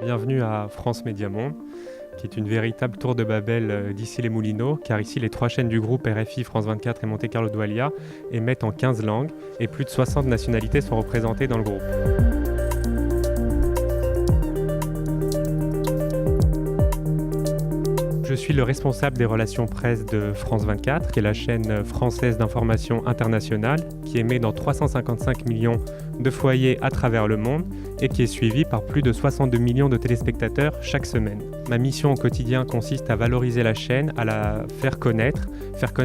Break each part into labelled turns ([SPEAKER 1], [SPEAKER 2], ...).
[SPEAKER 1] bienvenue à France Média Monde, qui est une véritable tour de Babel d'ici les Moulineaux, car ici les 3 chaînes du groupe RFI, France 24 et Monte Carlo Doualiya émettent en 15 langues et plus de 60 nationalités sont représentées dans le groupe. Je suis le responsable des relations presse de France 24, qui est la chaîne française d'information internationale, qui émet dans 355 millions de foyers à travers le monde et qui est suivie par plus de 62 millions de téléspectateurs chaque semaine. Ma mission au quotidien consiste à valoriser la chaîne, à la faire connaître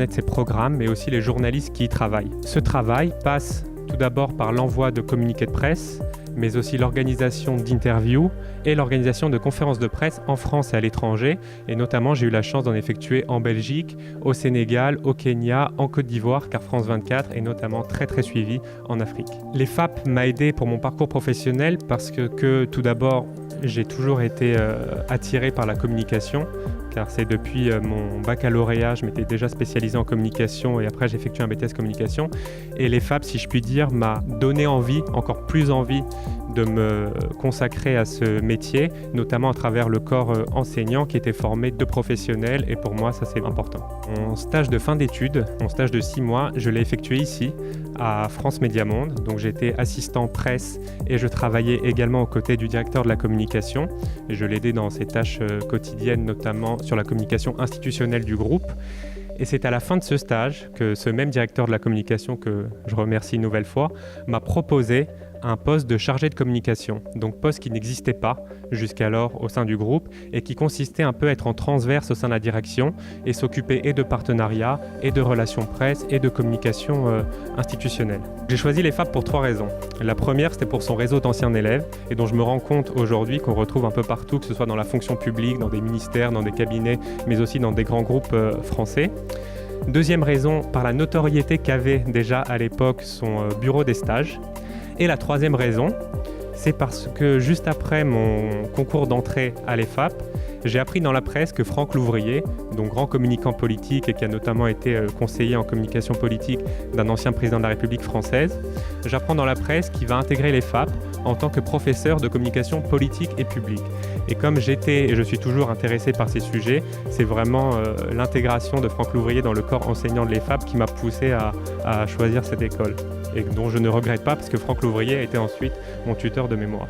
[SPEAKER 1] ses programmes, mais aussi les journalistes qui y travaillent. Ce travail passe tout d'abord par l'envoi de communiqués de presse, mais aussi l'organisation d'interviews et l'organisation de conférences de presse en France et à l'étranger. Et notamment, j'ai eu la chance d'en effectuer en Belgique, au Sénégal, au Kenya, en Côte d'Ivoire, car France 24 est notamment très suivi en Afrique. Les FAP m'a aidé pour mon parcours professionnel parce que tout d'abord, j'ai toujours été attiré par la communication, car c'est depuis mon baccalauréat, je m'étais déjà spécialisé en communication et après j'ai effectué un BTS communication. Et les FAP, si je puis dire, m'a donné envie, encore plus envie, de me consacrer à ce métier, notamment à travers le corps enseignant qui était formé de professionnels, et pour moi ça c'est important. Mon stage de fin d'études, mon stage de 6 mois, je l'ai effectué ici à France Média Monde, donc j'étais assistant presse et je travaillais également aux côtés du directeur de la communication et je l'aidais dans ses tâches quotidiennes, notamment sur la communication institutionnelle du groupe. Et c'est à la fin de ce stage que ce même directeur de la communication, que je remercie une nouvelle fois, m'a proposé un poste de chargé de communication, donc poste qui n'existait pas jusqu'alors au sein du groupe et qui consistait un peu à être en transverse au sein de la direction et s'occuper et de partenariats et de relations presse et de communication institutionnelle. J'ai choisi les FAP pour 3 raisons. La première, c'était pour son réseau d'anciens élèves et dont je me rends compte aujourd'hui qu'on retrouve un peu partout, que ce soit dans la fonction publique, dans des ministères, dans des cabinets, mais aussi dans des grands groupes français. Deuxième raison, par la notoriété qu'avait déjà à l'époque son bureau des stages. Et la troisième raison, c'est parce que juste après mon concours d'entrée à l'EFAP, j'ai appris dans la presse que Franck Louvrier, donc grand communicant politique et qui a notamment été conseiller en communication politique d'un ancien président de la République française, j'apprends dans la presse qu'il va intégrer l'EFAP en tant que professeur de communication politique et publique. Et comme j'étais et je suis toujours intéressé par ces sujets, c'est vraiment l'intégration de Franck Louvrier dans le corps enseignant de l'EFAP qui m'a poussé à choisir cette école. Et dont je ne regrette pas parce que Franck Louvrier a été ensuite mon tuteur de mémoire.